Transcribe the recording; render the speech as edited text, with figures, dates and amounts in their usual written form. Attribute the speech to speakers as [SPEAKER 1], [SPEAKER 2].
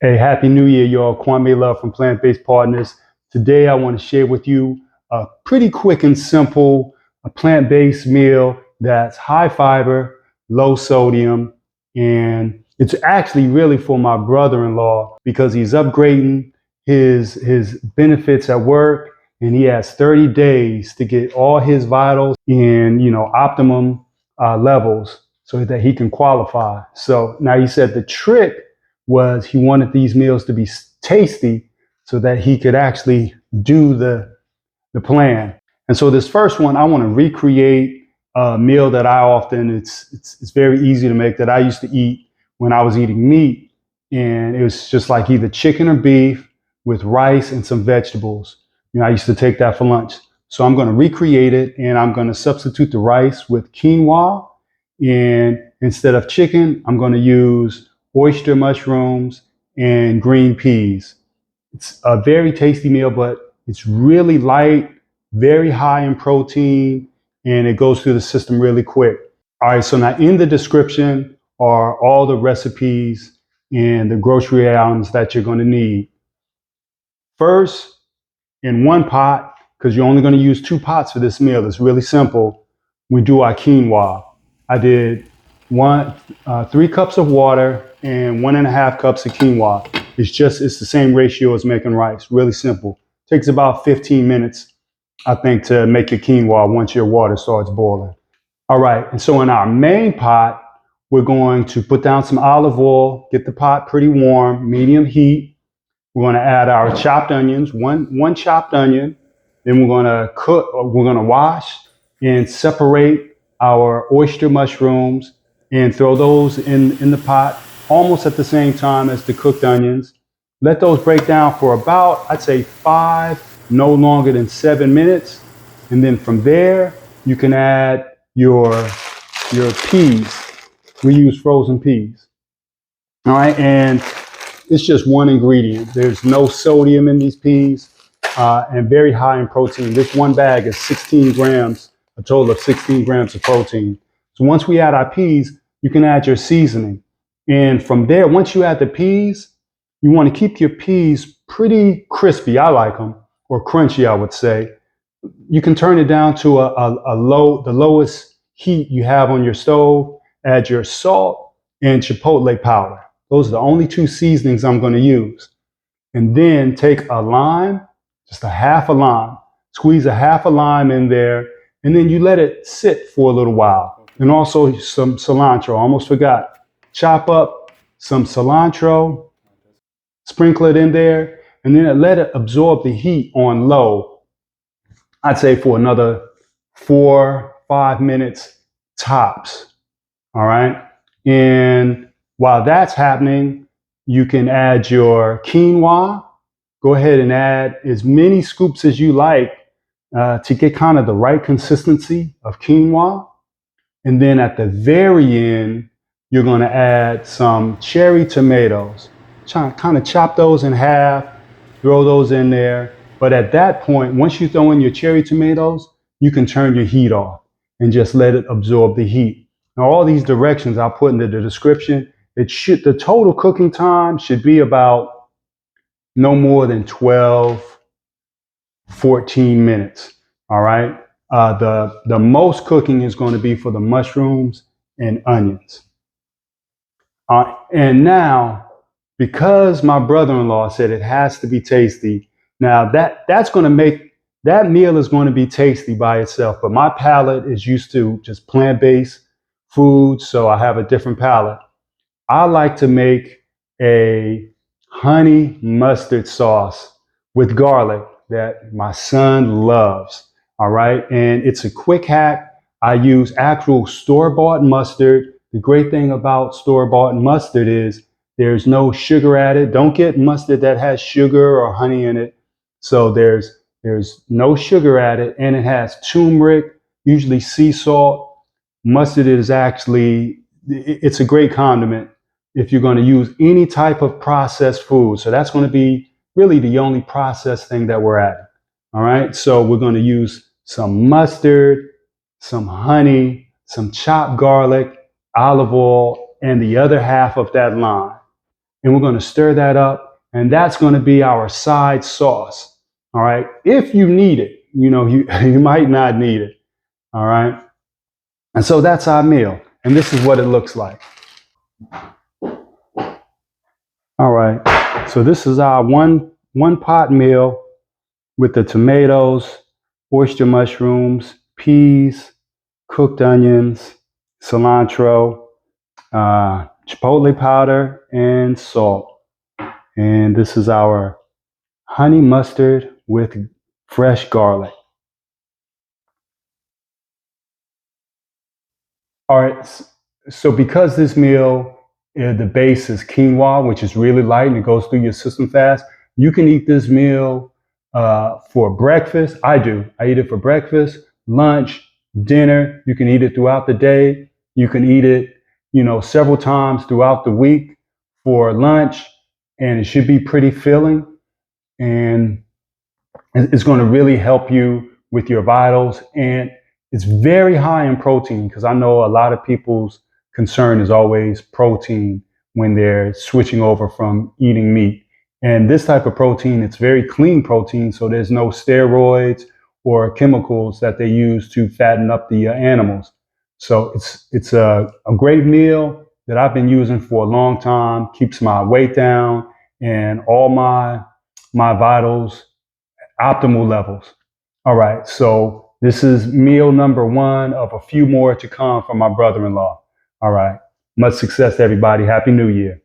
[SPEAKER 1] Hey, Happy New Year, y'all. Kwame Love from Plant-Based Partners. Today, I want to share with you a pretty quick and simple plant-based meal that's high fiber, low sodium, and it's actually really for my brother-in-law because he's upgrading his benefits at work, and he has 30 days to get all his vitals in, optimum levels so that he can qualify. So now he said the trick was he wanted these meals to be tasty so that he could actually do the plan. And so this first one, I want to recreate a meal that I often, it's very easy to make, that I used to eat when I was eating meat. And it was just like either chicken or beef with rice and some vegetables. I used to take that for lunch. So I'm going to recreate it, and I'm going to substitute the rice with quinoa. And instead of chicken, I'm going to use oyster mushrooms and green peas. It's a very tasty meal, but it's really light, very high in protein, and it goes through the system really quick. All right, so now in the description are all the recipes and the grocery items that you're going to need. First, in one pot, because you're only going to use 2 pots for this meal, it's really simple, we do our quinoa. I did 3 cups of water and 1.5 cups of quinoa. It's the same ratio as making rice. Really simple. Takes about 15 minutes, I think, to make your quinoa once your water starts boiling. All right, and so in our main pot, we're going to put down some olive oil, get the pot pretty warm, medium heat. We're going to add our chopped onions, one chopped onion. Then we're going to wash and separate our oyster mushrooms and throw those in the pot almost at the same time as the cooked onions. Let those break down for about, I'd say 5, no longer than 7 minutes. And then from there, you can add your peas. We use frozen peas. All right, and it's just one ingredient. There's no sodium in these peas and very high in protein. This one bag is 16 grams, a total of 16 grams of protein. So once we add our peas, you can add your seasoning. And from there, once you add the peas, you want to keep your peas pretty crispy. I like them, or crunchy, I would say. You can turn it down to the lowest heat you have on your stove. Add your salt and chipotle powder. Those are the only 2 seasonings I'm going to use. And then take a lime, just a half a lime, squeeze a half a lime in there, and then you let it sit for a little while. And also some cilantro, I almost forgot. Chop up some cilantro, sprinkle it in there, and then let it absorb the heat on low. I'd say for another 4-5 minutes tops. All right. And while that's happening, you can add your quinoa. Go ahead and add as many scoops as you like to get kind of the right consistency of quinoa. And then at the very end, you're going to add some cherry tomatoes. Kind of chop those in half, throw those in there. But at that point, once you throw in your cherry tomatoes, you can turn your heat off and just let it absorb the heat. Now, all these directions I'll put into the description. The total cooking time should be about no more than 12, 14 minutes. All right. The most cooking is going to be for the mushrooms and onions. And now, because my brother-in-law said it has to be tasty, now that's going to make that meal is going to be tasty by itself. But my palate is used to just plant-based food, so I have a different palate. I like to make a honey mustard sauce with garlic that my son loves. All right. And it's a quick hack. I use actual store-bought mustard. The great thing about store-bought mustard is there's no sugar added. Don't get mustard that has sugar or honey in it. So there's no sugar added, and it has turmeric, usually sea salt. Mustard is it's a great condiment if you're going to use any type of processed food. So that's going to be really the only processed thing that we're adding. All right. So we're going to use some mustard, some honey, some chopped garlic, olive oil, and the other half of that lime. and we're going to stir that up, and that's going to be our side sauce. All right. If you need it, you might not need it. All right. And so that's our meal, and this is what it looks like. All right. So this is our one pot meal with the tomatoes, oyster mushrooms, peas, cooked onions, cilantro, chipotle powder, and salt. And this is our honey mustard with fresh garlic. All right. So because this meal, the base is quinoa, which is really light and it goes through your system fast, you can eat this meal for breakfast. I do. I eat it for breakfast, lunch, dinner. You can eat it throughout the day. You can eat it, several times throughout the week for lunch, and it should be pretty filling. And it's going to really help you with your vitals. And it's very high in protein, because I know a lot of people's concern is always protein when they're switching over from eating meat. And this type of protein, it's very clean protein, so there's no steroids or chemicals that they use to fatten up the animals. So it's a great meal that I've been using for a long time, keeps my weight down and all my vitals optimal levels. All right, so this is meal number one of a few more to come from my brother-in-law. All right, much success, everybody. Happy New Year.